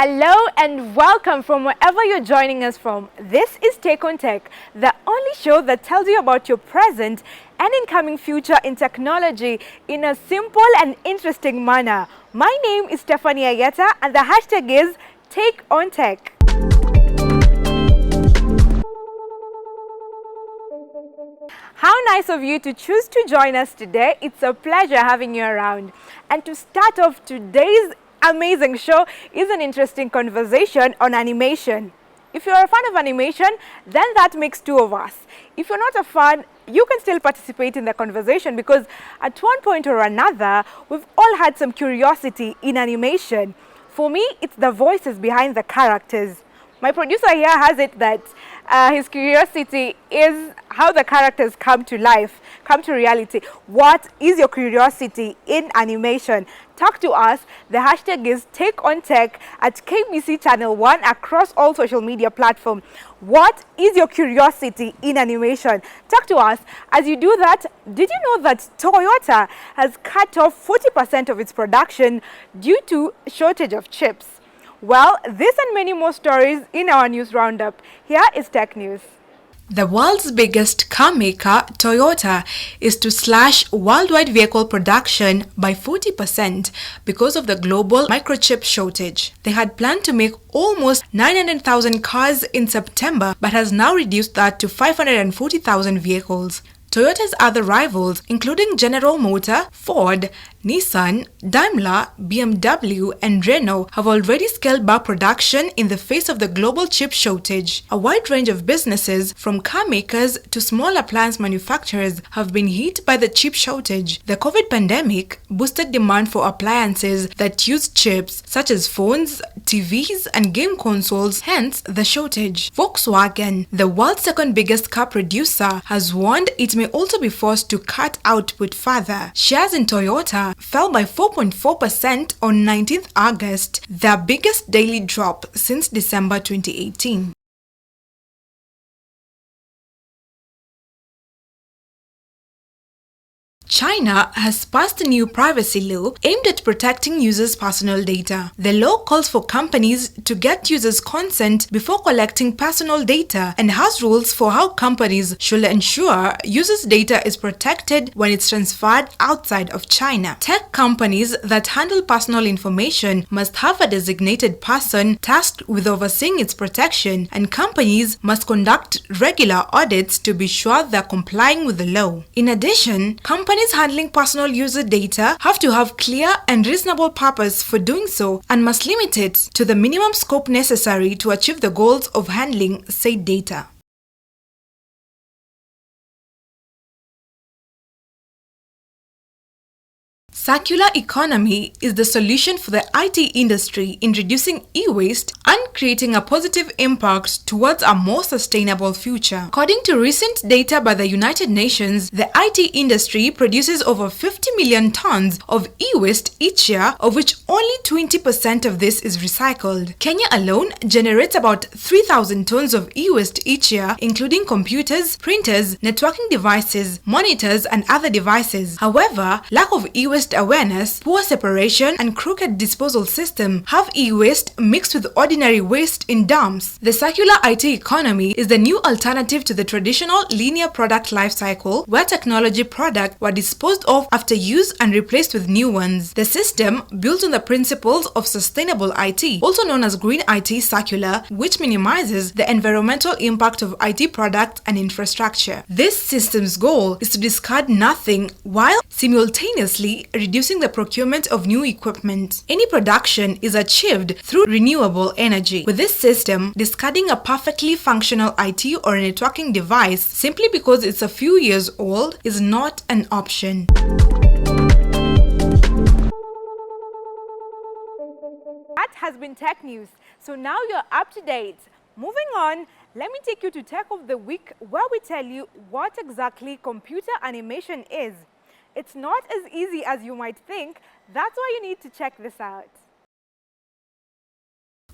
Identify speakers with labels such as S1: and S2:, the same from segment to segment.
S1: Hello and welcome from wherever you're joining us from. This is Take on Tech, the only show that tells you about your present and incoming future in technology in a simple and interesting manner. My name is Stephanie Ayieta and the hashtag is Take on Tech. How nice of you to choose to join us today. It's a pleasure having you around. And to start off today's amazing show is an interesting conversation on animation. If you're a fan of animation, then that makes two of us. If you're not a fan, you can still participate in the conversation because at one point or another, we've all had some curiosity in animation. For me, it's the voices behind the characters. My producer here has it that his curiosity is how the characters come to life, come to reality. What is your curiosity in animation? Talk to us. The hashtag is Take on Tech at KBC Channel 1 across all social media platforms. What is your curiosity in animation? Talk to us. As you do that, did you know that Toyota has cut off 40% of its production due to shortage of chips? Well, this and many more stories in our news roundup. Here is Tech News.
S2: The world's biggest car maker, Toyota, is to slash worldwide vehicle production by 40% because of the global microchip shortage. They had planned to make almost 900,000 cars in September, but has now reduced that to 540,000 vehicles. Toyota's other rivals, including General Motors, Ford, Nissan, Daimler, BMW, and Renault, have already scaled back production in the face of the global chip shortage. A wide range of businesses, from car makers to small appliance manufacturers, have been hit by the chip shortage. The COVID pandemic boosted demand for appliances that use chips, such as phones, TVs, and game consoles, hence the shortage. Volkswagen, the world's second biggest car producer, has warned it may also be forced to cut output further. Shares in Toyota fell by 4.4% on 19th August, their biggest daily drop since December 2018. China has passed a new privacy law aimed at protecting users' personal data. The law calls for companies to get users' consent before collecting personal data and has rules for how companies should ensure users' data is protected when it's transferred outside of China. Tech companies that handle personal information must have a designated person tasked with overseeing its protection, and companies must conduct regular audits to be sure they're complying with the law. In addition, companies handling personal user data have to have clear and reasonable purpose for doing so and must limit it to the minimum scope necessary to achieve the goals of handling said data. Circular economy is the solution for the IT industry in reducing e-waste and creating a positive impact towards a more sustainable future. According to recent data by the United Nations, the IT industry produces over 50 million tons of e-waste each year, of which only 20% of this is recycled. Kenya alone generates about 3,000 tons of e-waste each year, including computers, printers, networking devices, monitors, and other devices. However, lack of e-waste awareness, poor separation, and crooked disposal system have e-waste mixed with ordinary waste in dumps. The circular IT economy is the new alternative to the traditional linear product life cycle, where technology products were disposed of after use and replaced with new ones. The system, built on the principles of sustainable IT, also known as green IT circular, which minimizes the environmental impact of IT products and infrastructure. This system's goal is to discard nothing while simultaneously reducing the procurement of new equipment. Any production is achieved through renewable energy. With this system, discarding a perfectly functional IT or networking device simply because it's a few years old is not an option.
S1: That has been Tech News. So now you're up to date. Moving on, let me take you to Tech of the Week, where we tell you what exactly computer animation is. It's not as easy as you might think. That's why you need to check this out.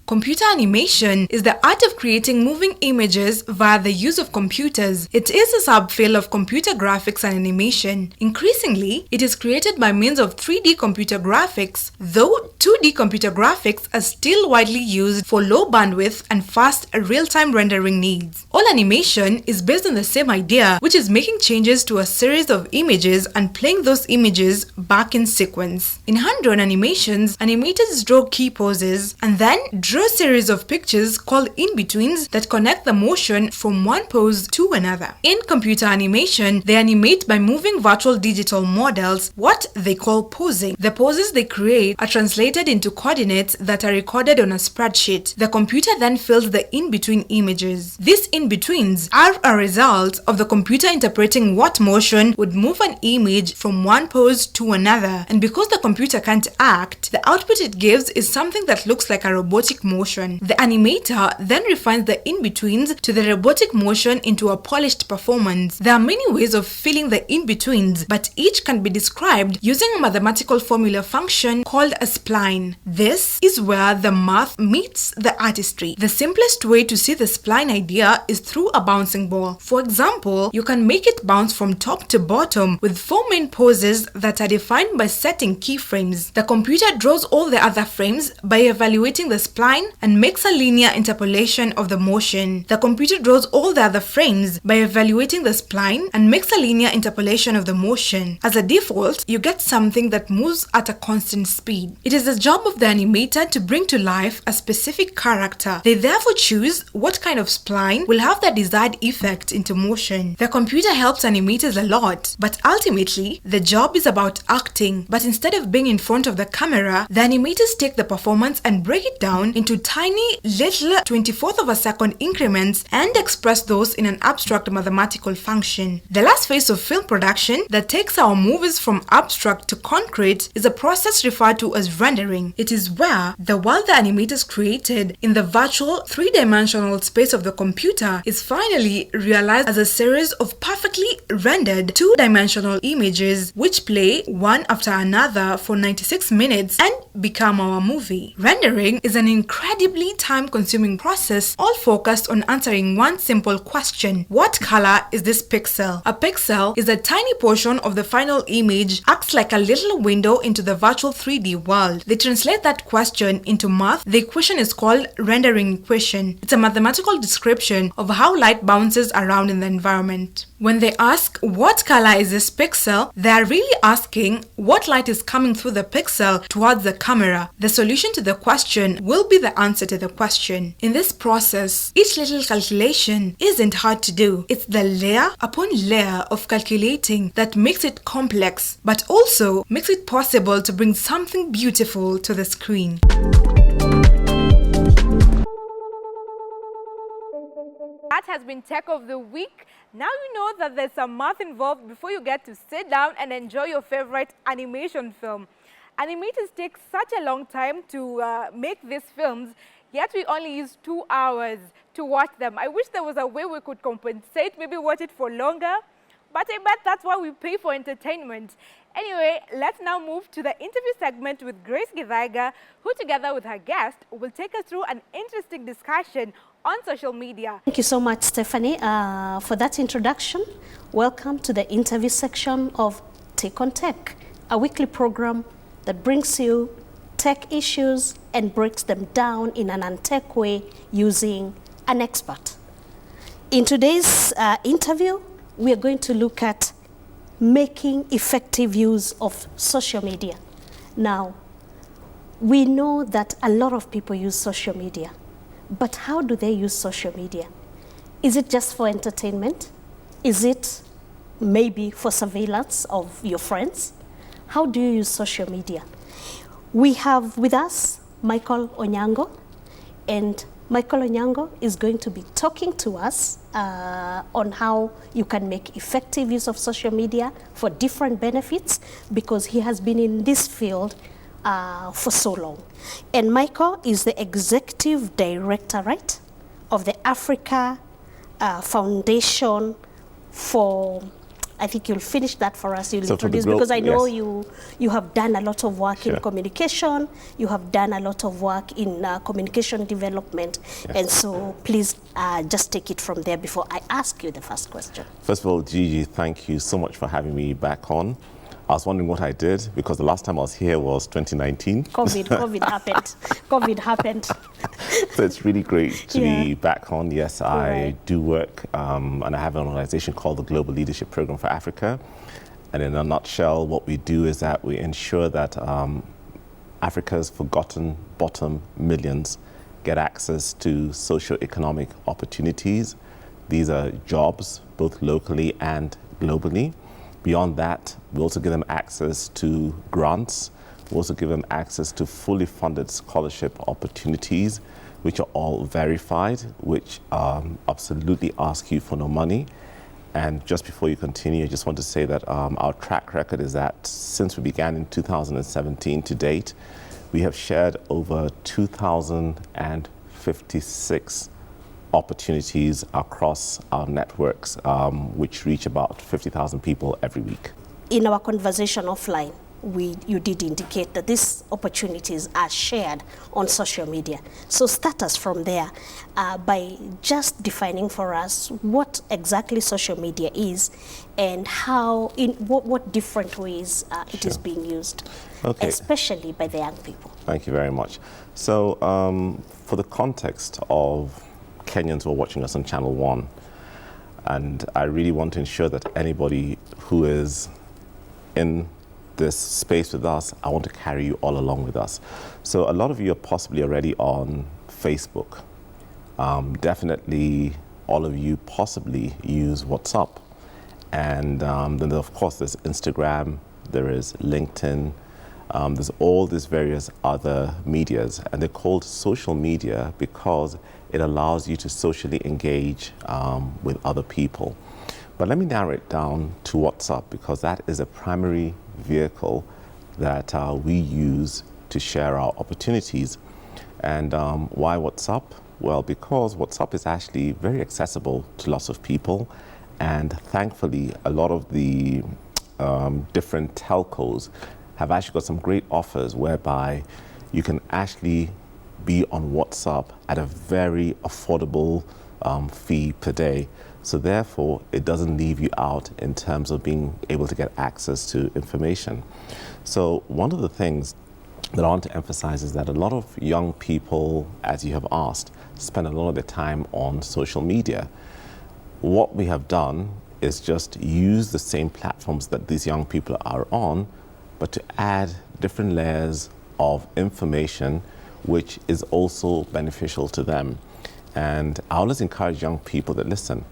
S2: Computer animation is the art of creating moving images via the use of computers. It is a subfield of computer graphics and animation. Increasingly, it is created by means of 3D computer graphics, though 2D computer graphics are still widely used for low bandwidth and fast real-time rendering needs. All animation is based on the same idea, which is making changes to a series of images and playing those images back in sequence. In hand-drawn animations, animators draw key poses and then draw a series of pictures called in-betweens that connect the motion from one pose to another. In computer animation, they animate by moving virtual digital models, what they call posing. The poses they create are translated into coordinates that are recorded on a spreadsheet. The computer then fills the in-between images. These in-betweens are a result of the computer interpreting what motion would move an image from one pose to another. And because the computer can't act, the output it gives is something that looks like a robotic motion. The animator then refines the in-betweens to the robotic motion into a polished performance. There are many ways of filling the in-betweens, but each can be described using a mathematical formula function called a spline. This is where the math meets the artistry. The simplest way to see the spline idea is through a bouncing ball. For example, you can make it bounce from top to bottom with 4 main poses that are defined by setting keyframes. The computer draws all the other frames by evaluating the spline and makes a linear interpolation of the motion. The computer draws all the other frames by evaluating the spline and makes a linear interpolation of the motion. As a default, you get something that moves at a constant speed. It is the job of the animator to bring to life a specific character. They therefore choose what kind of spline will have the desired effect into motion. The computer helps animators a lot, but ultimately, the job is about acting. But instead of being in front of the camera, the animators take the performance and break it down into tiny little 24th of a second increments and express those in an abstract mathematical function. The last phase of film production that takes our movies from abstract to concrete is a process referred to as rendering. It is where the world the animators created in the virtual three-dimensional space of the computer is finally realized as a series of perfectly rendered two-dimensional images which play one after another for 96 minutes and become our movie. Rendering is an incredibly time-consuming process, all focused on answering one simple question: what color is this pixel? A pixel is a tiny portion of the final image, acts like a little window into the virtual 3D world. They translate that question into math. The equation is called rendering equation. It's a mathematical description of how light bounces around in the environment. When they ask what color is this pixel, they are really asking what light is coming through the pixel towards the camera. The solution to the question will be the answer to the question. In this process, each little calculation isn't hard to do. It's the layer upon layer of calculating that makes it complex, but also makes it possible to bring something beautiful to the screen.
S1: That has been Tech of the Week. Now you know that there's some math involved before you get to sit down and enjoy your favorite animation film. Animators take such a long time to make these films, yet we only use 2 hours to watch them. I wish there was a way we could compensate, maybe watch it for longer, but I bet that's why we pay for entertainment. Anyway, let's now move to the interview segment with Grace Githaiga, who together with her guest will take us through an interesting discussion on social media.
S3: Thank you so much, Stephanie, for that introduction. Welcome to the interview section of Take on Tech, a weekly program that brings you tech issues and breaks them down in an untech way using an expert. In today's interview, we are going to look at making effective use of social media. Now, we know that a lot of people use social media, but how do they use social media? Is it just for entertainment? Is it maybe for surveillance of your friends? How do you use social media? We have with us Michael Onyango, and Michael Onyango is going to be talking to us on how you can make effective use of social media for different benefits, because he has been in this field for so long. And Michael is the executive director, right, of the Africa Foundation for I think you'll finish that for us. You'll
S4: So for the
S3: introduce,
S4: growth,
S3: because I know
S4: yes.
S3: you have done a lot of work
S4: Sure.
S3: in communication. You have done a lot of work in communication development.
S4: Yes.
S3: And so please just take it from there before I ask you the first question.
S4: First of all, Gigi, thank you so much for having me back on. I was wondering what I did, because the last time I was here was 2019.
S3: COVID happened. COVID happened.
S4: So it's really great to
S3: Yeah.
S4: be back on. Yes, I
S3: Right.
S4: do work, and I have an organization called the Global Leadership Program for Africa. And in a nutshell, what we do is that we ensure that Africa's forgotten bottom millions get access to socio-economic opportunities. These are jobs, both locally and globally. Beyond that, we also give them access to grants. We also give them access to fully funded scholarship opportunities, which are all verified, which absolutely ask you for no money. And just before you continue, I just want to say that our track record is that since we began in 2017 to date, we have shared over 2,056 opportunities across our networks, which reach about 50,000 people every week.
S3: In our conversation offline, you did indicate that these opportunities are shared on social media. So start us from there by just defining for us what exactly social media is and how, in what different ways it is being used,
S4: Okay.
S3: especially by the young people.
S4: Thank you very much. So for the context of Kenyans who are watching us on Channel 1, and I really want to ensure that anybody who is in this space with us, I want to carry you all along with us. So a lot of you are possibly already on Facebook. Definitely all of you possibly use WhatsApp. And then of course there's Instagram, there is LinkedIn, there's all these various other medias, and they're called social media because it allows you to socially engage with other people. But let me narrow it down to WhatsApp, because that is a primary vehicle that we use to share our opportunities. And why WhatsApp? Well, because WhatsApp is actually very accessible to lots of people, and thankfully a lot of the different telcos have actually got some great offers whereby you can actually be on WhatsApp at a very affordable fee per day. So therefore, it doesn't leave you out in terms of being able to get access to information. So one of the things that I want to emphasize is that a lot of young people, as you have asked, spend a lot of their time on social media. What we have done is just use the same platforms that these young people are on, but to add different layers of information which is also beneficial to them. And I always encourage young people that, listen,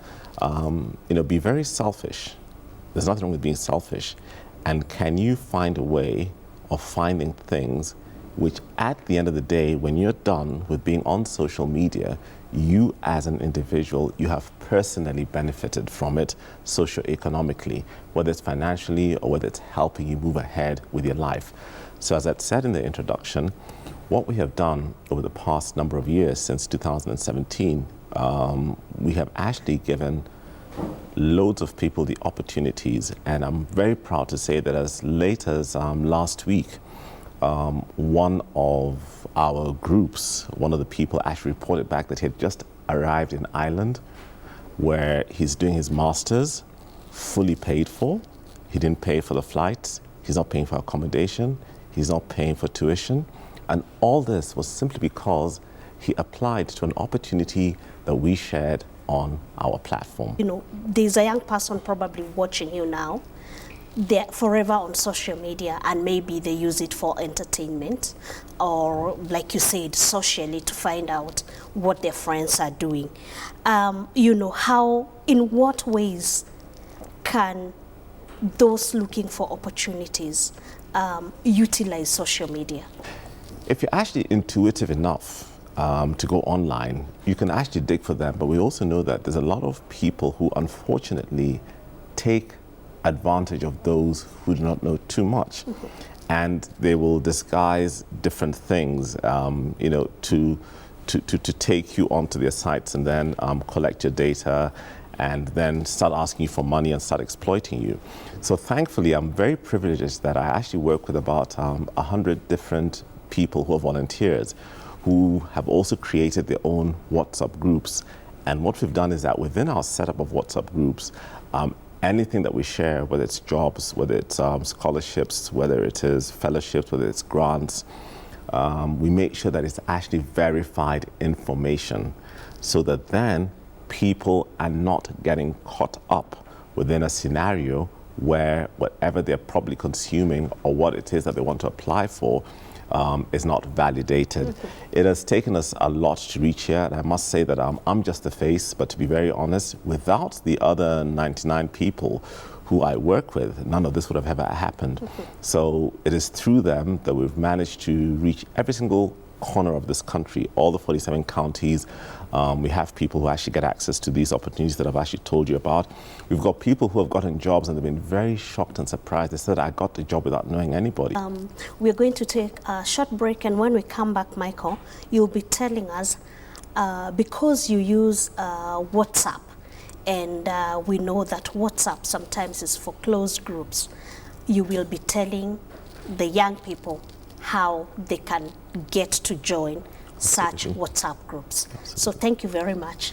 S4: be very selfish. There's nothing wrong with being selfish. And can you find a way of finding things which at the end of the day, when you're done with being on social media, you as an individual, you have personally benefited from it socioeconomically, whether it's financially or whether it's helping you move ahead with your life. So as I said in the introduction, what we have done over the past number of years, since 2017, we have actually given loads of people the opportunities. And I'm very proud to say that as late as last week, one of our groups, one of the people actually reported back that he had just arrived in Ireland, where he's doing his master's, fully paid for. He didn't pay for the flights, he's not paying for accommodation, he's not paying for tuition. And all this was simply because he applied to an opportunity that we shared on our platform.
S3: There's a young person probably watching you now. They're forever on social media, and maybe they use it for entertainment or, like you said, socially, to find out what their friends are doing. In what ways can those looking for opportunities utilize social media?
S4: If you're actually intuitive enough to go online, you can actually dig for them. But we also know that there's a lot of people who unfortunately take advantage of those who do not know too much. Mm-hmm. And they will disguise different things, to take you onto their sites and then collect your data and then start asking you for money and start exploiting you. So thankfully, I'm very privileged that I actually work with about 100 different people who are volunteers who have also created their own WhatsApp groups. And what we've done is that within our setup of WhatsApp groups, anything that we share, whether it's jobs, whether it's scholarships, whether it is fellowships, whether it's grants, we make sure that it's actually verified information so that then people are not getting caught up within a scenario where whatever they're probably consuming or what it is that they want to apply for is not validated. It has taken us a lot to reach here, and I must say that I'm just the face, but to be very honest, without the other 99 people who I work with, none of this would have ever happened. So it is through them that we've managed to reach every single corner of this country, all the 47 counties. We have people who actually get access to these opportunities that I've actually told you about. We've got people who have gotten jobs and they've been very shocked and surprised. They said, I got the job without knowing anybody.
S3: We're going to take a short break, and when we come back, Michael, you'll be telling us, because you use WhatsApp, and we know that WhatsApp sometimes is for closed groups, you will be telling the young people how they can get to join such WhatsApp groups. Absolutely. So thank you very much.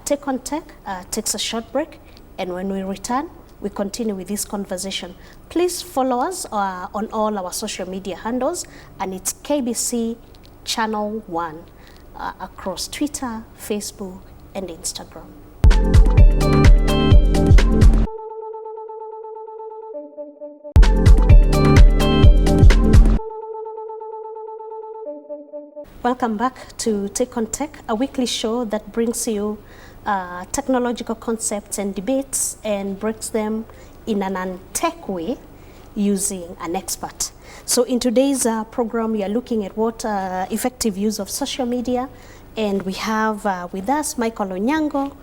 S3: Take on Tech takes a short break, and when we return, we continue with this conversation. Please follow us on all our social media handles, and it's KBC Channel 1 across Twitter, Facebook, and Instagram. Welcome back to Take on Tech, a weekly show that brings you technological concepts and debates and breaks them in an untech way using an expert. So in today's program, we are looking at what effective use of social media, and we have with us Michael Onyango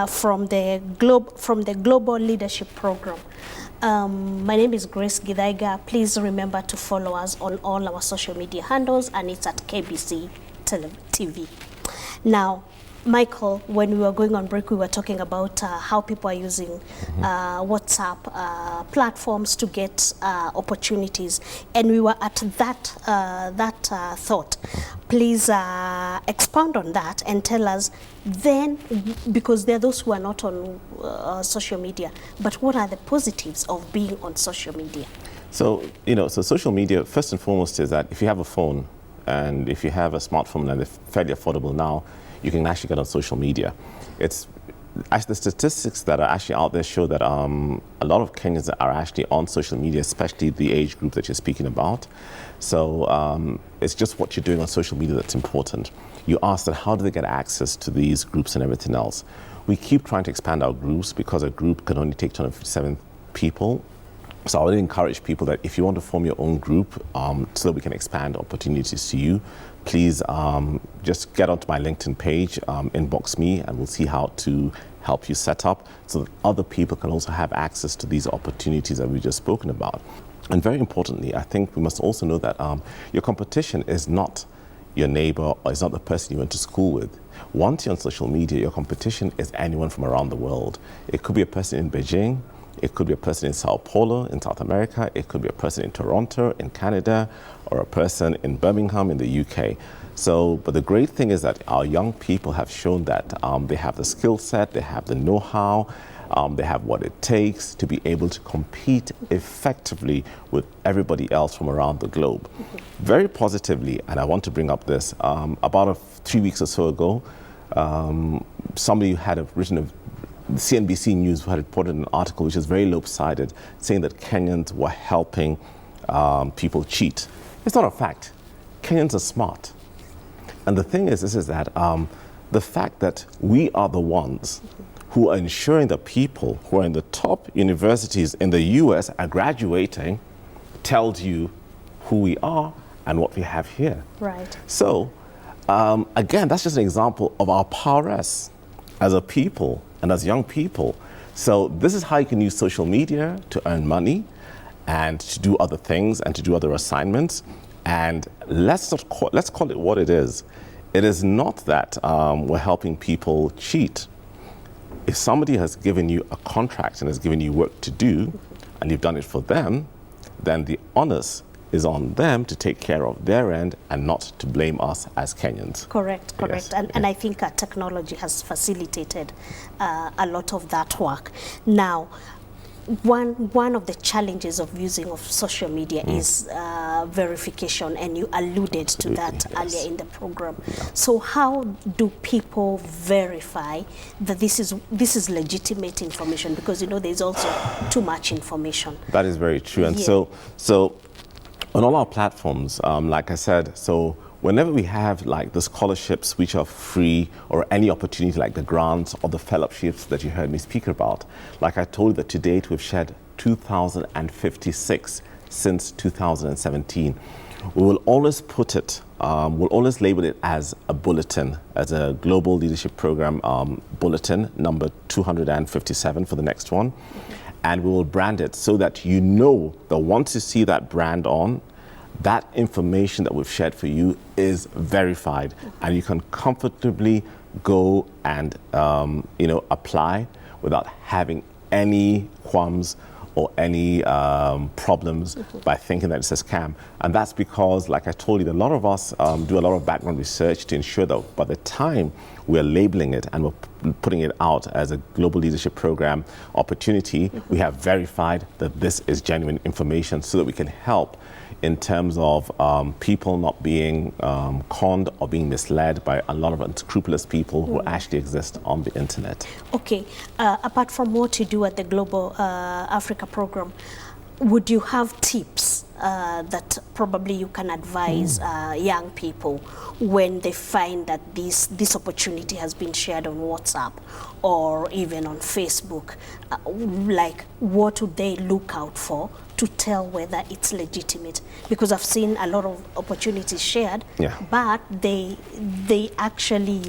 S3: from the Global Leadership Program. My name is Grace Githaiga. Please remember to follow us on all our social media handles, and it's at KBC TV. Now, Michael, when we were going on break, we were talking about how people are using WhatsApp platforms to get opportunities, and we were at that thought. Please expound on that and tell us then, because there are those who are not on social media, but what are the positives of being on social media? So,
S4: so social media, first and foremost, is that if you have a phone and if you have a smartphone and they're fairly affordable now, you can actually get on social media. It's actually the statistics that are actually out there show that a lot of Kenyans are actually on social media, especially the age group that you're speaking about. So it's just what you're doing on social media that's important. You asked that how do they get access to these groups and everything else. We keep trying to expand our groups because a group can only take 257 people. So I would encourage people that if you want to form your own group so that we can expand opportunities to you, please just get onto my LinkedIn page, inbox me, and we'll see how to help you set up so that other people can also have access to these opportunities that we've just spoken about. And very importantly, I think we must also know that your competition is not your neighbor or is not the person you went to school with. Once you're on social media, your competition is anyone from around the world. It could be a person in Beijing, it could be a person in Sao Paulo, in South America. It could be a person in Toronto, in Canada, or a person in Birmingham, in the UK. So, but the great thing is that our young people have shown that they have the skill set, they have the know-how, they have what it takes to be able to compete effectively with everybody else from around the globe. Very positively, and I want to bring up this, about 3 weeks or so ago, somebody had written CNBC News had reported an article which is very lopsided, saying that Kenyans were helping people cheat. It's not a fact. Kenyans are smart. And the thing is, this is that the fact that we are the ones who are ensuring that people who are in the top universities in the US are graduating tells you who we are and what we have here.
S3: Right.
S4: So, again, that's just an example of our prowess as a people and as young people. So this is how you can use social media to earn money and to do other things and to do other assignments. And let's call it what it is. It is not that we're helping people cheat. if somebody has given you a contract and has given you work to do, and you've done it for them, then the onus is on them to take care of their end and not to blame us as Kenyans.
S3: Correct.
S4: Yes,
S3: And I think technology has facilitated a lot of that work. Now, one of the challenges of using of social media is verification, and you alluded to that earlier in the program. So how do people verify that this is legitimate information? Because there's also too much information.
S4: That is very true. And
S3: Yeah.
S4: so on all our platforms, like I said, so whenever we have like the scholarships which are free, or any opportunity like the grants or the fellowships that you heard me speak about, like I told you that to date we've shared 2,056 since 2017. We will always put it, we'll always label it as a bulletin, as a Global Leadership Program bulletin, number 257 for the next one. And we will brand it so that you know that once you see that brand on, that information that we've shared for you is verified, and you can comfortably go and apply without having any qualms or any problems by thinking that it's a scam. And that's because, like I told you, a lot of us do a lot of background research to ensure that by the time we're labeling it and we're putting it out as a global leadership program opportunity, we have verified that this is genuine information, so that we can help in terms of people not being conned or being misled by a lot of unscrupulous people who actually exist on the internet.
S3: Okay, apart from what you do at the Global Africa program, would you have tips that probably you can advise young people when they find that this opportunity has been shared on WhatsApp or even on Facebook? Like, what would they look out for to tell whether it's legitimate? Because I've seen a lot of opportunities shared, but they actually,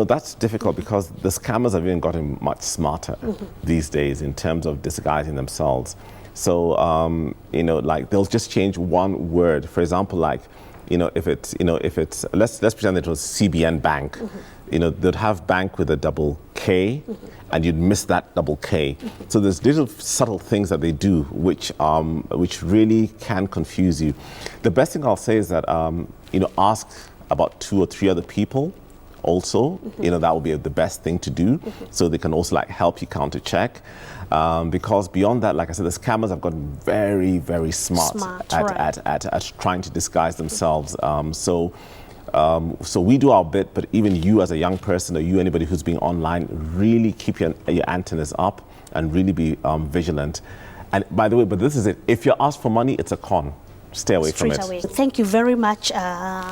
S4: that's difficult, because the scammers have even gotten much smarter these days in terms of disguising themselves. So, like they'll just change one word. For example, like, if it's, let's pretend it was CBN Bank. They'd have bank with a double K, and you'd miss that double K. So there's little subtle things that they do which really can confuse you. The best thing I'll say is that, ask about 2 or 3 other people also. That would be the best thing to do, so they can also like help you counter check. Because beyond that, like I said, the scammers have gotten very, very smart at trying to disguise themselves. So we do our bit, but even you as a young person, or anybody who's being online, really keep your antennas up and really be vigilant. And by the way, but this is it, if you're asked for money, it's a con. Stay away from it.
S3: Away. Thank you very much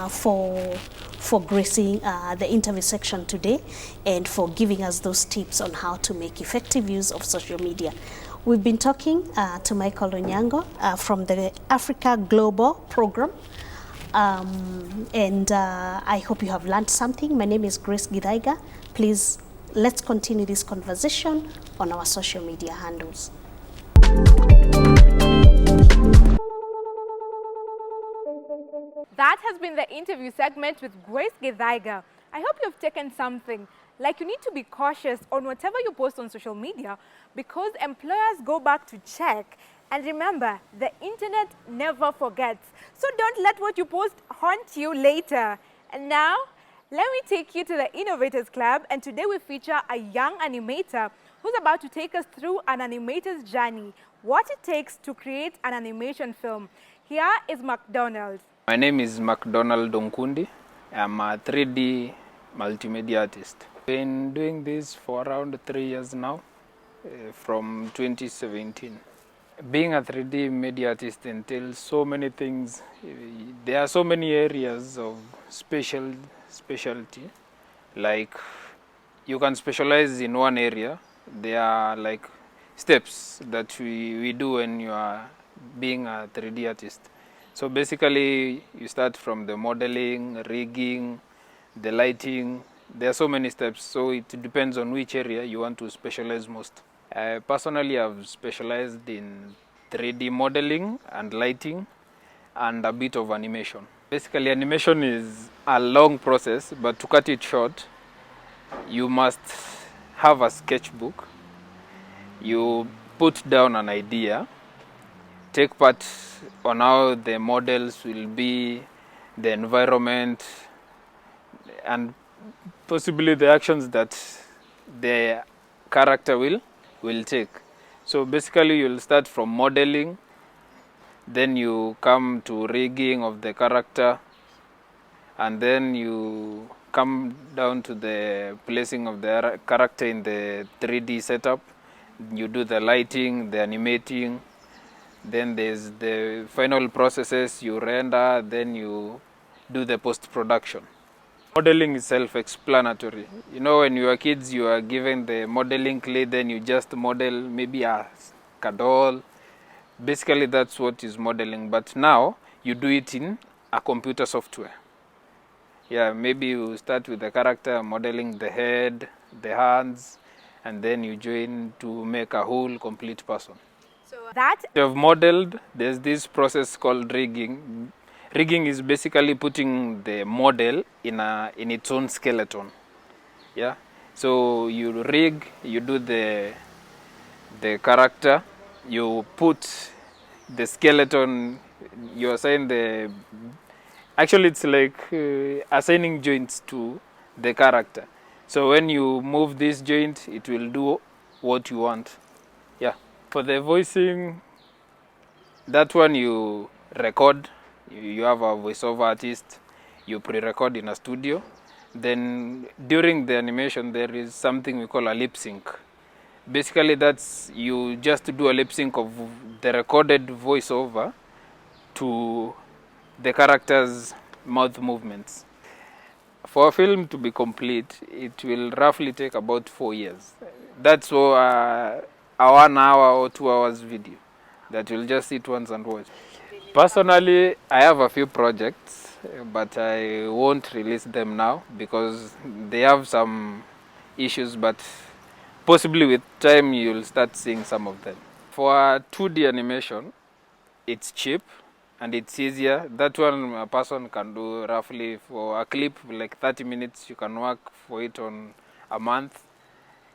S3: for gracing the interview section today, and for giving us those tips on how to make effective use of social media. We've been talking to Michael Onyango from the Africa Global Program. And I hope you have learned something. My name is Grace Githaiga. Please, let's continue this conversation on our social media handles.
S1: That has been the interview segment with Grace Githaiga. I hope you've taken something. Like, you need to be cautious on whatever you post on social media, because employers go back to check. And remember, the internet never forgets. So don't let what you post haunt you later. And now, let me take you to the Innovators Club. And today we feature a young animator who's about to take us through an animator's journey, what it takes to create an animation film. Here is McDonald.
S5: My name is McDonald Donkundi. I'm a 3D multimedia artist. Been doing this for around 3 years now, from 2017. Being a 3D media artist entails so many things. There are so many areas of specialty. Like, you can specialize in one area. There are like steps that we do when you are being a 3D artist. So basically, you start from the modeling, rigging, the lighting. There are so many steps, so it depends on which area you want to specialize most. Personally, I've specialized in 3D modeling and lighting and a bit of animation. Basically, animation is a long process, but to cut it short, you must have a sketchbook, you put down an idea, take part on how the models will be, the environment, and possibly the actions that the character will take. So basically you'll start from modeling, then you come to rigging of the character, and then you come down to the placing of the character in the 3D setup. You do the lighting, the animating, then there's the final processes, you render, then you do the post-production. Modeling is self-explanatory. You know, when you were kids, you are given the modeling clay, then you just model maybe a doll. Basically, that's what is modeling. But now, you do it in a computer software. Yeah, maybe you start with the character, modeling the head, the hands, and then you join to make a whole complete person.
S1: So that
S5: You have modeled, there's this process called rigging. Rigging is basically putting the model in its own skeleton. Yeah. So you rig, you do the character, you put the skeleton, you assign the. Actually, it's like assigning joints to the character. So when you move this joint, it will do what you want. Yeah. For the voicing, that one you record. You have a voiceover artist, you pre-record in a studio. Then during the animation, there is something we call a lip sync. Basically, that's you just do a lip sync of the recorded voiceover to the character's mouth movements. For a film to be complete, it will roughly take about 4 years. That's a 1 hour or 2 hours video that you'll just sit once and watch. Personally, I have a few projects, but I won't release them now because they have some issues, but possibly with time you'll start seeing some of them. For 2D animation, it's cheap and it's easier. That one a person can do roughly for a clip, like 30 minutes, you can work for it on a month.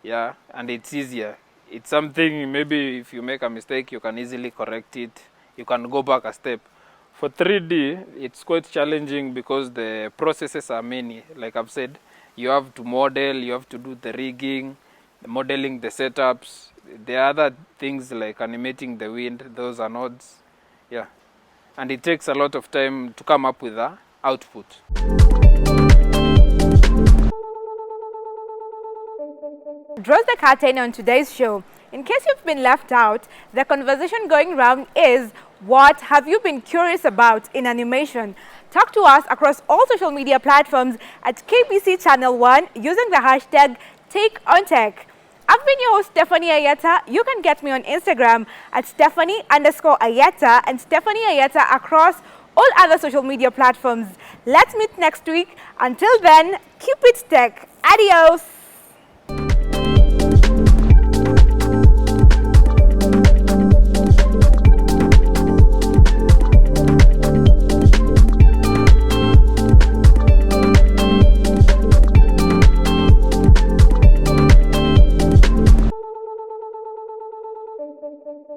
S5: Yeah, and it's easier. It's something, maybe if you make a mistake, you can easily correct it. You can go back a step. For 3D, it's quite challenging because the processes are many. Like I've said, you have to model, you have to do the rigging, the modeling the setups. There are other things like animating the wind, those are nodes. Yeah. And it takes a lot of time to come up with the output.
S1: draws the curtain on today's show. In case you've been left out, the conversation going round is, what have you been curious about in animation? Talk to us across all social media platforms at KBC Channel 1 using the hashtag #TakeOnTech. I've been your host, Stephanie Ayieta. You can get me on Instagram at Stephanie_Ayieta and Stephanie Ayieta across all other social media platforms. Let's meet next week. Until then, keep it tech. Adios.